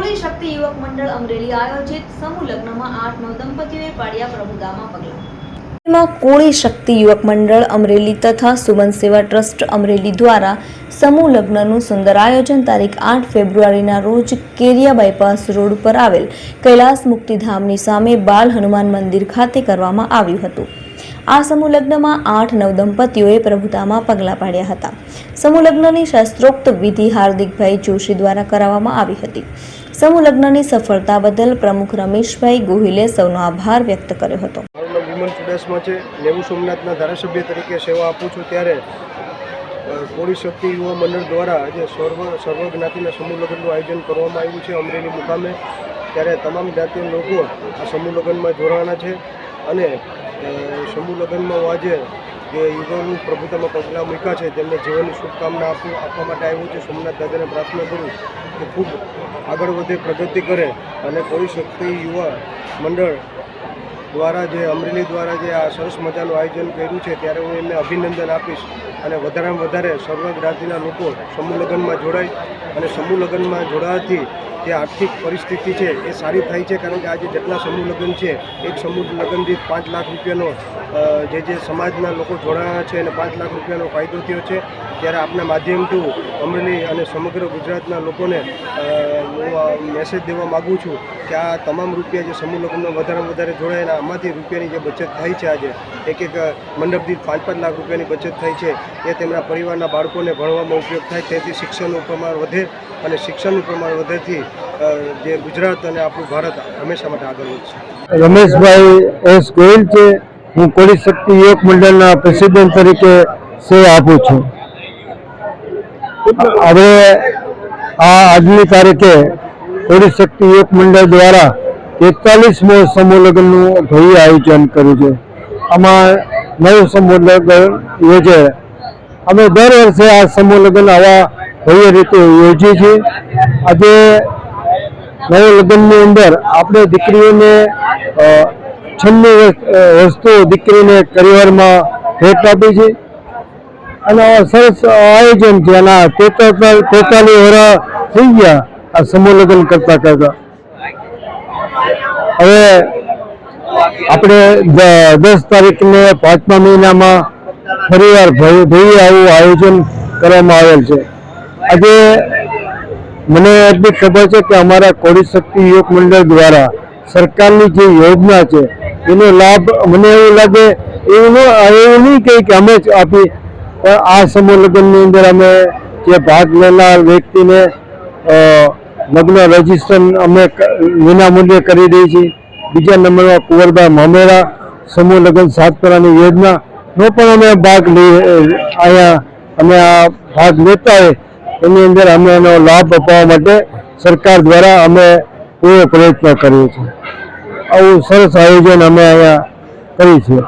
કોળી શક્તિ યુવક મંડળ અમરેલી આયોજિત સમૂહ લગ્નમાં 8-9 દંપતીઓએ પાડ્યા પ્રભુતામાં પગલાં। કોળી શક્તિ યુવક મંડળ અમરેલી તથા સુમન સેવા ટ્રસ્ટ અમરેલી દ્વારા સમૂહ લગ્નનું સુંદર આયોજન તારીખ 8 ફેબ્રુઆરીના રોજ કેરિયા બાયપાસ રોડ પર આવેલ કૈલાસ મુક્તિધામની સામે બાલ હનુમાન મંદિર ખાતે કરવામાં આવ્યું હતું। આ સમૂહ લગ્નમાં 8-9 દંપતીઓએ પ્રભુતામાં પગલાં પાડ્યા હતા। સમૂહ લગ્નની શાસ્ત્રોક્ત વિધિ હાર્દિકભાઈ જોશી દ્વારા કરાવવામાં આવી હતી। સમૂહ લગ્નની સફળતા બદલ પ્રમુખ રમેશભાઈ ગોહિલે સૌનો આભાર વ્યક્ત કર્યો હતો। વિમલ ચુડાસમા છે, નેવું સોમનાથના ધારાસભ્ય તરીકે સેવા આપું છું। ત્યારે કોળી શક્તિ યુવા મંડળ દ્વારા આજે સર્વ જ્ઞાતિના સમૂહ લગ્નનું આયોજન કરવામાં આવ્યું છે અમરેલી મુકામે। ત્યારે તમામ જ્ઞાતિના લોકો આ સમૂહ લગ્નમાં જોડાવાના છે અને સમૂહ લગ્નમાં હું આજે જે યુગોનું પ્રભુતામાં પગલાં મૂક્યા છે તેમને જીવનની શુભકામના આપવા માટે આવ્યું છે। સોમનાથ દાદાને પ્રાર્થના કરું કે ખૂબ આગળ વધે, પ્રગતિ કરે અને કોળી શક્તિ યુવા મંડળ દ્વારા જે અમરેલી દ્વારા જે આ સરસ મજાનું આયોજન કર્યું છે ત્યારે હું એમને અભિનંદન આપીશ અને વધારેમાં વધારે સર્વ જ્ઞાતિના લોકો સમૂહ લગ્નમાં જોડાય અને સમૂહ લગ્નમાં જોડાવાથી જે આર્થિક પરિસ્થિતિ છે એ સારી થાય છે। કારણ કે આજે જેટલા સમૂહ લગ્ન છે, એક સમૂહ લગ્નથી 5 લાખ રૂપિયાનો જે સમાજના લોકો જોડાયા છે અને 5 લાખ રૂપિયાનો ફાયદો થયો છે। ત્યારે આપના માધ્યમથી અમરેલી અને સમગ્ર ગુજરાતના લોકોને હું મેસેજ દેવા માગું છું કે આ તમામ રૂપિયા જે સમૂહ લગ્નમાં વધારેમાં વધારે જોડાય અને આમાંથી રૂપિયાની જે બચત થાય છે, આજે એક મંડપ દીઠ 5-5 લાખ રૂપિયાની બચત થાય છે, એ તેમના પરિવારના બાળકોને ભણવામાં ઉપયોગ થાય। તેથી શિક્ષણનું પ્રમાણ વધે અને શિક્ષણનું પ્રમાણ વધેથી જે ગુજરાત અને આપણું ભારત હંમેશા માટે આગળ વધશે। રમેશભાઈ એસ ગોહિલ છે, હું કોળી શક્તિ યુવક મંડળના પ્રેસિડેન્ટ તરીકે સેવા આપું છું। હવે આજની તારીખે કોળી શક્તિ યુવક મંડળ દ્વારા 43મો સમૂહ લગ્નનું ભવ્ય આયોજન કર્યું છે। આમાં 9 સમૂહ લગ્ન યોજે। અમે દર વર્ષે આ સમૂહ લગ્ન આવા ભવ્ય રીતે યોજીએ છીએ। આજે નવ લગ્નની અંદર આપણે દીકરીઓને 6 વસ્તુ દીકરીને કરિયરમાં ભેટ આપી છે અને સરસ આયોજન છે। આના 43 વર્ષ થઈ ગયા આ સમૂહ લગ્ન કરતા કરતા। હવે આપણે 10 તારીખને 5મા મહિનામાં ફરીવાર ભવ્ય આવું આયોજન કરવામાં આવેલ છે। આજે મને એટલી ખબર છે કે અમારા કોળી શક્તિ યુવક મંડળ દ્વારા સરકારની જે યોજના છે એનો લાભ મને એવું લાગે એવું નહીં કે અમે જ આપી, પણ આ સમૂહ લગ્નની અંદર અમે જે ભાગ લેનાર વ્યક્તિને લગ્ન રજીસ્ટ્રેશન અમે વિનામૂલ્યે કરી દઈએ છીએ। બીજા નંબરમાં કુંવરબા મામેરા સમૂહ લગ્ન સાતપરાની યોજનાનો પણ અમે ભાગ લઈએ। અહીંયા અમે આ ભાગ લેતા હોય એની અંદર અમે એનો લાભ અપાવવા માટે સરકાર દ્વારા અમે પૂરો પ્રયત્ન કરીએ છીએ। આવું સરસ આયોજન અમે અહીંયા કરીએ છીએ।